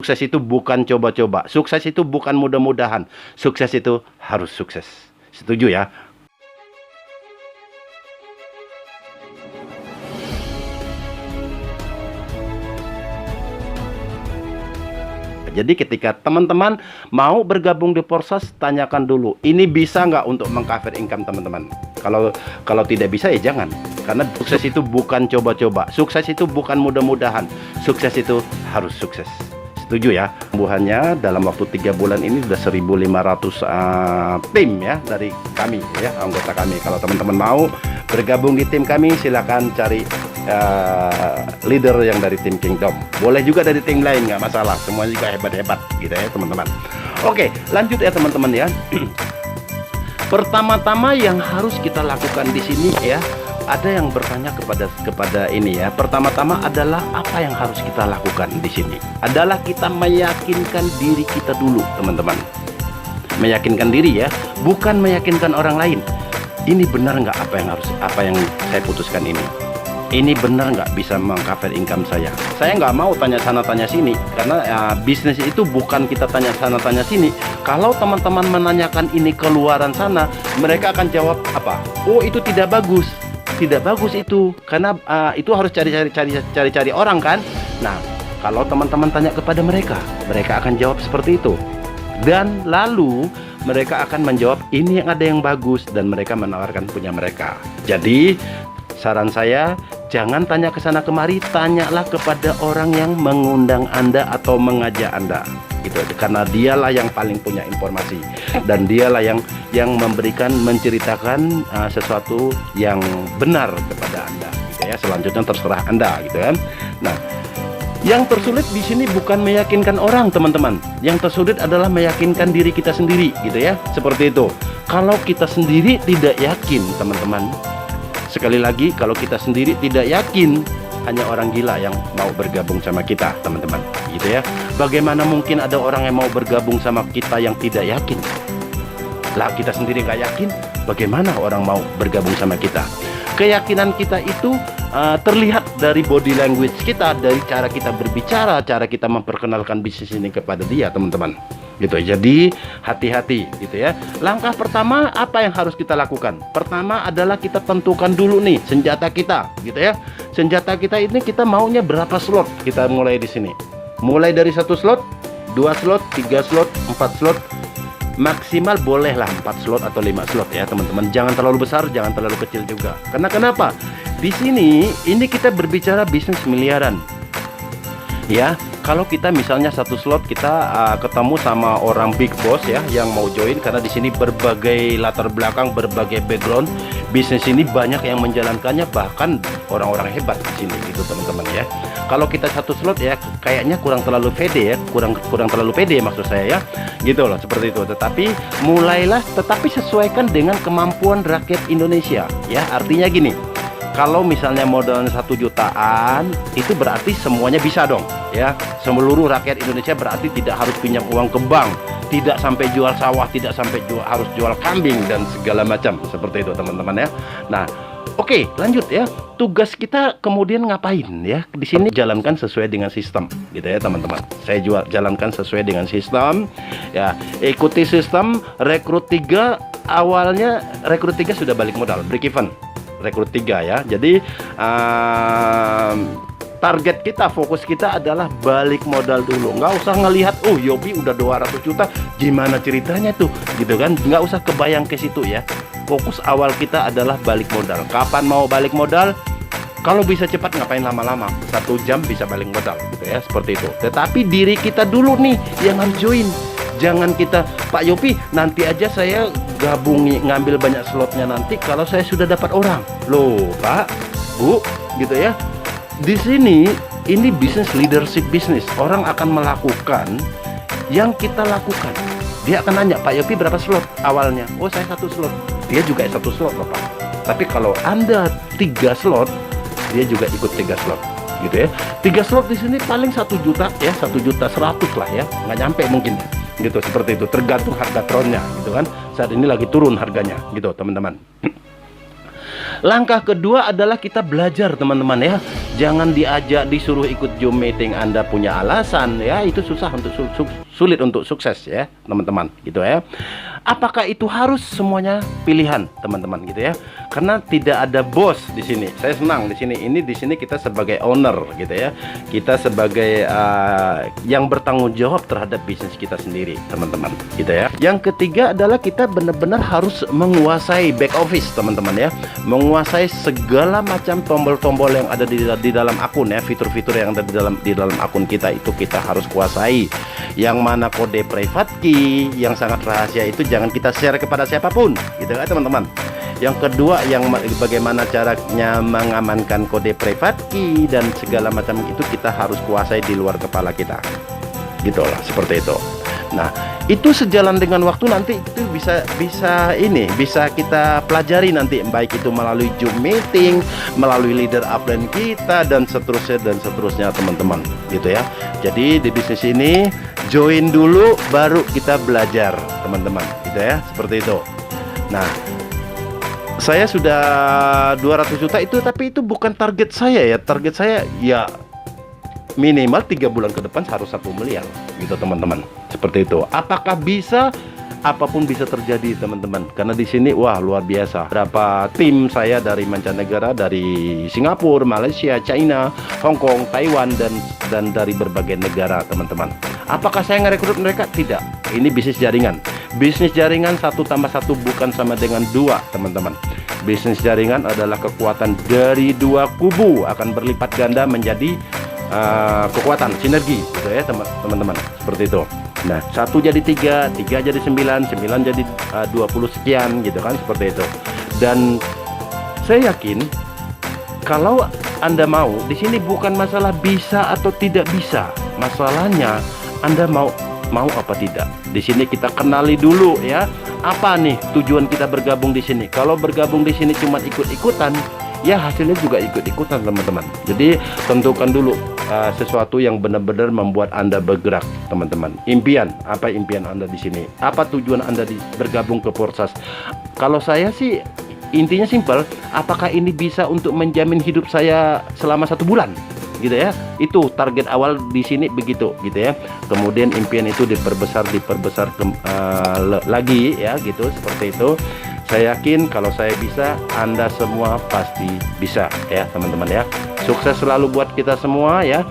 Sukses itu bukan coba-coba. Sukses itu bukan mudah-mudahan. Sukses itu harus sukses. Setuju ya? Jadi ketika teman-teman mau bergabung di Forsas, tanyakan dulu, ini bisa nggak untuk mengcover income teman-teman. Kalau tidak bisa ya jangan. Karena sukses itu bukan coba-coba. Sukses itu bukan mudah-mudahan. Sukses itu harus sukses. Setuju ya? Tumbuhannya dalam waktu 3 bulan ini sudah 1.500 tim ya dari kami ya, anggota kami. Kalau teman-teman mau bergabung di tim kami, silakan cari leader yang dari tim Kingdom. Boleh juga dari tim lain, nggak masalah. Semuanya juga hebat-hebat gitu ya teman-teman. Oke, lanjut ya teman-teman ya. Pertama-tama yang harus kita lakukan di sini ya, ada yang bertanya kepada ini ya. Pertama-tama adalah apa yang harus kita lakukan di sini? Adalah kita meyakinkan diri kita dulu, teman-teman. Meyakinkan diri ya, bukan meyakinkan orang lain. Ini benar nggak apa yang saya putuskan ini? Ini benar nggak bisa mengcover income saya? Saya nggak mau tanya sana tanya sini, karena bisnis itu bukan kita tanya sana tanya sini. Kalau teman-teman menanyakan ini keluaran sana, mereka akan jawab apa? Oh, itu tidak bagus. Tidak bagus itu, karena itu harus cari orang kan. Nah, kalau teman-teman tanya kepada mereka akan jawab seperti itu. Dan lalu mereka akan menjawab ini yang ada yang bagus, dan mereka menawarkan punya mereka. Jadi saran saya, jangan tanya ke sana kemari, tanyalah kepada orang yang mengundang Anda atau mengajak Anda. Gitu, karena dialah yang paling punya informasi, dan dialah yang menceritakan sesuatu yang benar kepada Anda gitu ya. Selanjutnya terserah Anda gitu kan. Nah, yang tersulit di sini bukan meyakinkan orang teman-teman. Yang tersulit adalah meyakinkan diri kita sendiri gitu ya. Seperti itu. Kalau kita sendiri tidak yakin teman-teman, sekali lagi, kalau kita sendiri tidak yakin, hanya orang gila yang mau bergabung sama kita teman-teman gitu ya. Bagaimana mungkin ada orang yang mau bergabung sama kita yang tidak yakin? Lah kita sendiri nggak yakin, bagaimana orang mau bergabung sama kita? Keyakinan kita itu terlihat dari body language kita, dari cara kita berbicara, cara kita memperkenalkan bisnis ini kepada dia teman-teman gitu. Jadi hati-hati gitu ya. Langkah pertama apa yang harus kita lakukan? Pertama adalah kita tentukan dulu nih senjata kita gitu ya. Senjata kita ini kita maunya berapa slot? Kita mulai di sini. Mulai dari 1 slot, 2 slot, 3 slot, 4 slot. Maksimal bolehlah 4 slot atau 5 slot ya teman-teman. Jangan terlalu besar, jangan terlalu kecil juga. Karena kenapa? Di sini ini kita berbicara bisnis miliaran. Ya, kalau kita misalnya 1 slot kita ketemu sama orang big boss ya yang mau join, karena di sini berbagai latar belakang, berbagai background bisnis ini banyak yang menjalankannya, bahkan orang-orang hebat di sini gitu teman-teman ya. Kalau kita 1 slot ya kayaknya kurang terlalu pede ya, kurang terlalu pede maksud saya ya. Gitu loh, seperti itu. Tetapi mulailah, tetapi sesuaikan dengan kemampuan rakyat Indonesia ya. Artinya gini, kalau misalnya modalnya 1 jutaan, itu berarti semuanya bisa dong ya. Seluruh rakyat Indonesia berarti tidak harus pinjam uang ke bank, tidak sampai jual sawah, tidak sampai harus jual kambing dan segala macam, seperti itu teman-teman ya. Nah, oke, lanjut ya. Tugas kita kemudian ngapain ya? Di sini jalankan sesuai dengan sistem gitu ya teman-teman. Saya jalankan sesuai dengan sistem ya. Ikuti sistem rekrut 3. Awalnya rekrut 3 sudah balik modal, break even. Rekrut 3 ya. Jadi target kita, fokus kita adalah balik modal dulu. Nggak usah ngelihat oh Yopi udah 200 juta gimana ceritanya tuh gitu kan. Nggak usah kebayang ke situ ya. Fokus awal kita adalah balik modal. Kapan mau balik modal? Kalau bisa cepat ngapain lama-lama, 1 jam bisa balik modal gitu ya, seperti itu. Tetapi diri kita dulu nih yang harus join. Jangan kita, Pak Yopi nanti aja saya gabungi ngambil banyak slotnya nanti kalau saya sudah dapat orang. Loh Pak, Bu gitu ya. Di sini ini bisnis leadership bisnis. Orang akan melakukan yang kita lakukan. Dia akan nanya, Pak Yopi berapa slot awalnya? Oh saya 1 slot. Dia juga 1 slot loh Pak. Tapi kalau Anda 3 slot, dia juga ikut 3 slot gitu ya. 3 slot di sini paling 1 juta ya, 1.100.000 lah ya, nggak nyampe mungkin gitu, seperti itu. Tergantung harga tronnya gitu kan. Saat ini lagi turun harganya gitu teman-teman. Langkah kedua adalah kita belajar, teman-teman ya. Jangan diajak disuruh ikut Zoom meeting Anda punya alasan ya, itu susah untuk sulit untuk sukses ya, teman-teman, gitu ya. Apakah itu harus semuanya pilihan, teman-teman, gitu ya? Karena tidak ada bos di sini. Saya senang di sini. Di sini kita sebagai owner, gitu ya. Kita sebagai yang bertanggung jawab terhadap bisnis kita sendiri, teman-teman, gitu ya. Yang ketiga adalah kita benar-benar harus menguasai back office, teman-teman ya. Menguasai segala macam tombol-tombol yang ada di dalam akun ya, fitur-fitur yang ada di dalam akun kita itu kita harus kuasai. Yang mana kode private key yang sangat rahasia itu jangan kita share kepada siapapun, gitu kan, teman-teman. Yang kedua, yang bagaimana caranya mengamankan kode private key dan segala macam itu kita harus kuasai di luar kepala kita, gitulah, seperti itu. Nah, itu sejalan dengan waktu nanti itu bisa kita pelajari nanti, baik itu melalui Zoom meeting, melalui leader upline kita dan seterusnya teman-teman, gitu ya. Jadi di bisnis ini join dulu baru kita belajar, teman-teman, gitu ya, seperti itu. Nah, saya sudah 200 juta itu, tapi itu bukan target saya ya. Target saya ya minimal 3 bulan ke depan harus 1 miliar gitu, teman-teman. Seperti itu. Apakah bisa? Apapun bisa terjadi, teman-teman. Karena di sini wah luar biasa. Berapa tim saya dari mancanegara, dari Singapura, Malaysia, China, Hong Kong, Taiwan dan dari berbagai negara, teman-teman. Apakah saya ngerekrut mereka? Tidak. Ini bisnis jaringan. Bisnis jaringan 1+1 bukan sama dengan 2, teman-teman. Bisnis jaringan adalah kekuatan dari 2 kubu akan berlipat ganda menjadi kekuatan sinergi, gitu ya, teman-teman. Seperti itu. Nah, 1 jadi 3, 3 jadi 9, 9 jadi 20 sekian, gitu kan, seperti itu. Dan saya yakin kalau Anda mau, di sini bukan masalah bisa atau tidak bisa. Masalahnya Anda mau apa tidak. Di sini kita kenali dulu ya, apa nih tujuan kita bergabung di sini. Kalau bergabung di sini cuma ikut-ikutan, ya hasilnya juga ikut-ikutan, teman-teman. Jadi tentukan dulu sesuatu yang benar-benar membuat Anda bergerak, teman-teman. Impian, apa impian Anda di sini? Apa tujuan Anda bergabung ke Porsas? Kalau saya sih intinya simpel, apakah ini bisa untuk menjamin hidup saya selama 1 bulan? Gitu ya. Itu target awal di sini begitu, gitu ya. Kemudian impian itu diperbesar lagi ya, gitu, seperti itu. Saya yakin kalau saya bisa, Anda semua pasti bisa ya, teman-teman ya. Sukses selalu buat kita semua ya.